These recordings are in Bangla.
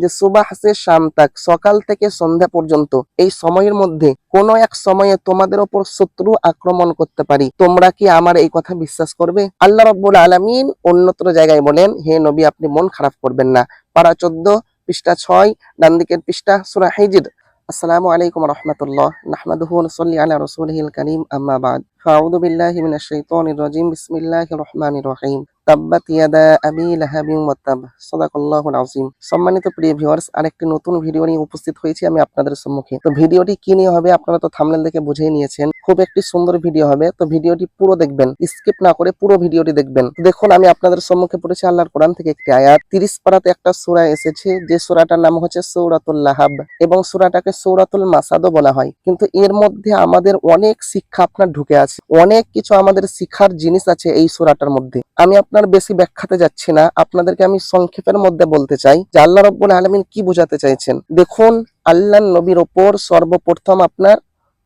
যে সুবাহ সে শাম তাক, সকাল থেকে সন্ধ্যা পর্যন্ত এই সময়ের মধ্যে কোন এক সময়ে তোমাদের ওপর শত্রু আক্রমণ করতে পারি, তোমরা কি আমার এই কথা বিশ্বাস করবে? আল্লাহ রাব্বুল আলামিন অন্যত্র জায়গায় বলেন, হে নবী আপনি মন খারাপ করবেন না। পারা 14 পৃষ্ঠা 6 ডান দিকের পৃষ্ঠা সূরা হিজর। আসসালামু আলাইকুম ওয়া রাহমাতুল্লাহ। নাহমাদুহু ওয়া নুসাল্লি আলা রাসূলিহিল কারীম, আম্মা বা'দ। ফাআউযু বিল্লাহি মিনাশ শাইতানির রাজীম। বিসমিল্লাহির রহমানির রহিম। তাব্বাত ইয়াদা আবি লাহাবিন ওয়া তাব। সাদাকাল্লাহুল আযীম। সম্মানিত প্রিয় ভিউয়ার্স, আরেকটি নতুন ভিডিও নিয়ে উপস্থিত হয়েছি আমি আপনাদের সম্মুখে। তো ভিডিওটি কি নিয়ে হবে আপনারা তো থাম্বনেল দেখে বুঝেই নিয়েছেন। খুব একটি সুন্দর ভিডিও হবে, তো ভিডিওটি পুরো দেখবেন, স্কিপ না করে পুরো ভিডিওটি দেখবেন। দেখুন, আমি আপনাদের সম্মুখে পড়েছি আল্লাহর কোরআন থেকে একটি আয়াত। 30 পারাতে একটা সূরা এসেছে, যে সূরাটার নাম হচ্ছে সূরাতুল লাহাব, এবং সূরাটাকে সূরাতুল মাসাদও বলা হয়। কিন্তু এর মধ্যে আমাদের অনেক শিক্ষা আপনার ঢুকে আছে, অনেক কিছু আমাদের শিখার জিনিস আছে এই সূরাটার মধ্যে। আমি আপনার বেশি ব্যাখ্যাতে যাচ্ছি না, আপনাদেরকে আমি সংক্ষেপের মধ্যে বলতে চাই যে আল্লাহ রাব্বুল আলামিন কি বোঝাতে চাইছেন। দেখুন, আল্লাহর নবীর ওপর সর্বপ্রথম আপনার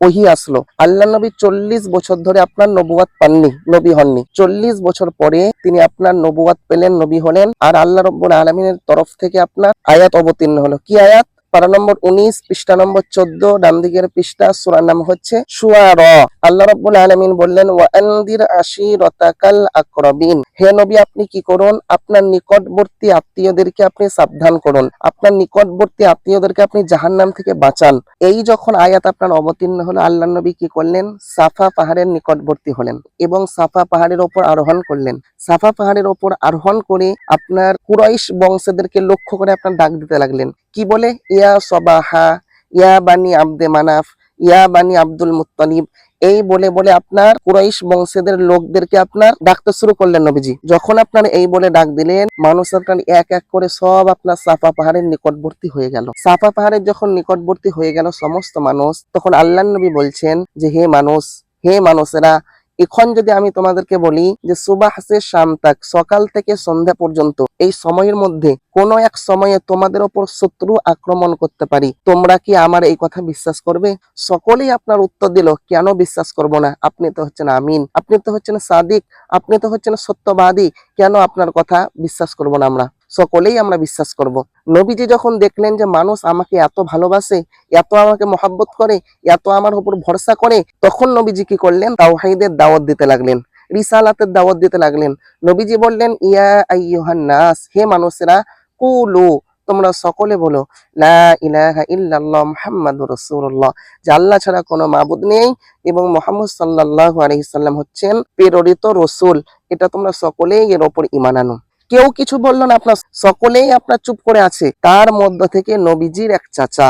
ওহী আসলো। আল্লাহ নবী 40 বছর ধরে আপনার নবুয়াত পাননি, নবী হননি। 40 বছর পরে তিনি আপনার নবুয়াত পেলেন, নবী হলেন। আর আল্লাহ রাব্বুল আলামিনের তরফ থেকে আপনার আয়াত অবতীর্ণ হলো। কি আয়াত? পারা নম্বর 19 পৃষ্ঠা নম্বর 14 ডান দিকের পৃষ্ঠা, সূরার নাম হচ্ছে শুআরা। আল্লাহ রাব্বুল আলামিন বললেন, ওয়া আনদির আশিরাতাকাল আকরাবিন, হে নবী আপনি কি করুন, আপনার নিকটবর্তী আত্মীয়দেরকে আপনি সাবধান করুন, আপনার নিকটবর্তী আত্মীয়দেরকে আপনি জাহান্নাম থেকে বাঁচান। এই যখন আয়াত আপনার অবতীর্ণ হলো, আল্লাহ নবী কি করলেন, সাফা পাহাড়ের নিকটবর্তী হলেন এবং সাফা পাহাড়ের ওপর আরোহণ করলেন। সাফা পাহাড়ের ওপর আরোহণ করে আপনার কুরাইশ বংশদেরকে লক্ষ্য করে আপনার ডাক দিতে লাগলেন। কি বলে? ইয়া সবাহা, ইয়া বানি আব্দে মানাফ, ইয়া বানি আব্দুল মুত্তালিব, এই বলে বলে আপনার কুরাইশ বংশীয়দের লোকদেরকে আপনার ডাকতে শুরু করলেন নবীজি। যখন আপনার এই বলে ডাক দিলেন, মানুষ আপনার এক এক করে সব আপনার সাফা পাহাড়ের নিকটবর্তী হয়ে গেল। সাফা পাহাড়ের যখন নিকটবর্তী হয়ে গেল সমস্ত মানুষ, তখন আল্লাহ নবী বলছেন যে হে মানুষ, হে মানুষেরা, এখন যদি আমি তোমাদেরকে বলি যে সুবাহ সে শাম তাক, সকাল থেকে সন্ধ্যা পর্যন্ত এই সময়ের মধ্যে কোন এক সময়ে তোমাদের ওপর শত্রু আক্রমণ করতে পারি, তোমরা কি আমার এই কথা বিশ্বাস করবে? সকলেই আপনার উত্তর দিল, কেন বিশ্বাস করব না, আপনি তো হচ্ছেন আমিন, আপনি তো হচ্ছেন সাদিক, আপনি তো হচ্ছেন সত্যবাদী, কেন আপনার কথা বিশ্বাস করব না? আমরা সকলেই আমরা বিশ্বাস করব। নবীজি যখন দেখলেন যে মানুষ আমাকে এত ভালোবাসে, এত আমাকে মহাব্বত করে, এত আমার উপর ভরসা করে, তখন নবীজি কি করলেন, তাওহীদের দাওয়াত দিতে লাগলেন, রিসালাতের দাওয়াত দিতে লাগলেন। নবীজি বললেন, ইয়া আইয়ুহান নাস, হে মানুষেরা, কুলু, তোমরা সকলে বলো, লা ইলাহা ইল্লাল্লাহ মুহাম্মাদুর রাসূলুল্লাহ, যে আল্লাহ ছাড়া কোনো মাবুদ নেই এবং মুহাম্মদ সাল্লাল্লাহু আলাইহি সাল্লাম হচ্ছেন প্রেরিত রাসূল, এটা তোমরা সকলেই এর উপর ঈমান আনো। কেউ কিছু বলল না, আপনার সকলেই আপনার চুপ করে আছে। তার মধ্য থেকে নবীজির এক চাচা,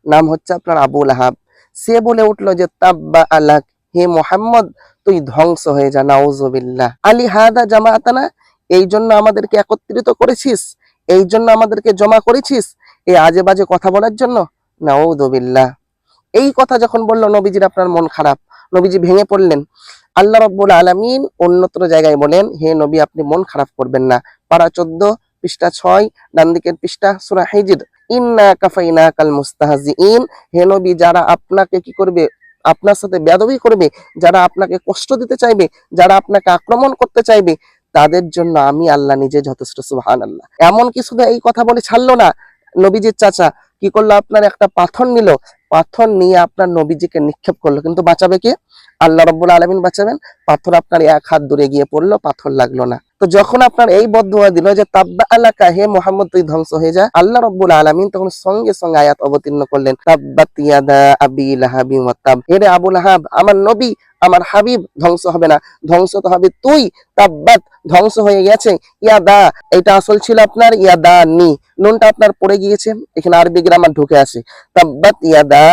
নাম হচ্ছে আপনার আবু লাহাব, সে বলে উঠলো যে তাব্বা আলাক, হে মুহাম্মদ তুই ধ্বংস হয়ে যা, নাউজুবিল্লাহ, আলী হাদা জামাআতানা, এই জন্য আমাদেরকে একত্রিত করেছিস, এই জন্য আমাদেরকে জমা করেছিস এই আজে বাজে কথা বলার জন্য, নাউজুবিল্লাহ। এই কথা যখন বললো নবীজির আপনার মন খারাপ, নবীজি ভেঙে পড়লেন। আল্লাহ রাব্বুল আলামিন অন্যত্র জায়গায় বলেন, হে নবী আপনি মন খারাপ করবেন না। পারা 14 পৃষ্ঠা 6 ডান দিকের পৃষ্ঠা সূরা হিজর। ইন্না কাফাইনাকাল মুস্তাহজিইন, হে নবী যারা আপনাকে কি করবে, আপনার সাথে বেয়াদবি করবে, যারা আপনাকে কষ্ট দিতে চাইবে, যারা আপনাকে আক্রমণ করতে চাইবে, তাদের জন্য আমি আল্লাহ নিজে যথেষ্ট। সুবহানাল্লাহ। এমন কি শুধু এই কথা বলে ছাড়লো না, নবীজির চাচা কি করলো, আপনার একটা পাথর নিল, পাথর নিয়ে আপনার নবীজিকে নিক্ষেপ করলো, কিন্তু বাঁচাবে কে? আল্লাহ রাব্বুল আলামিন বাঁচাবেন। পাথর আপনার এক হাত দূরে গিয়ে পড়লো, পাথর লাগলো না। তো যখন আপনার এই বদদুয়া দিল যে তাব্বা আলাকা, হে মুহাম্মদ তুই ধ্বংস হয়ে যা, আল্লাহ রাব্বুল আলামিন তখন সঙ্গে সঙ্গে আয়াত অবতীর্ণ করলেন, তাব্বাত ইয়াদা আবি লাহাবিন ওয়া তাব, হে রে আবু লাহাব, আমার নবী, আমার হাবিব ধ্বংস হবে না, ধ্বংস তো হবে তুই। তাব্বাত, ধ্বংস হয়ে গেছে। ইয়াদা, এটা আসল ছিল আপনার ইয়াদা নি, নুনটা আপনার পড়ে গিয়েছে, এখানে আরবি গ্রামার ঢুকে আসে। তাব্বাত ইয়াদা,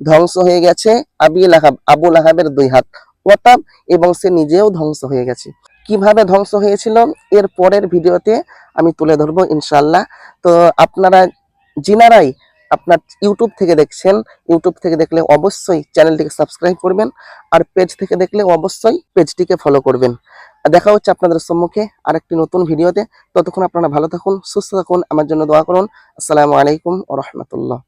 ধ্বংস হয়ে গেছে, আবি লাহাব, আবু লাহাবের 2 হাত, ওয়াতাব, এবং সে নিজেও ধ্বংস হয়ে গেছে। কিভাবে ধ্বংস হয়েছিল এর পরের ভিডিওতে আমি তুলে ধরবো ইনশাআল্লাহ। তো আপনারা যিনারাই আপনার ইউটিউব থেকে দেখছেন, ইউটিউব থেকে দেখলে অবশ্যই চ্যানেলটিকে সাবস্ক্রাইব করবেন, আর পেজ থেকে দেখলে অবশ্যই পেজটিকে ফলো করবেন। দেখা হচ্ছে আপনাদের সম্মুখে আরেকটি নতুন ভিডিওতে। ততক্ষণ আপনারা ভালো থাকুন, সুস্থ থাকুন, আমার জন্য দোয়া করুন। আসসালামু আলাইকুম ওয়া রাহমাতুল্লাহ।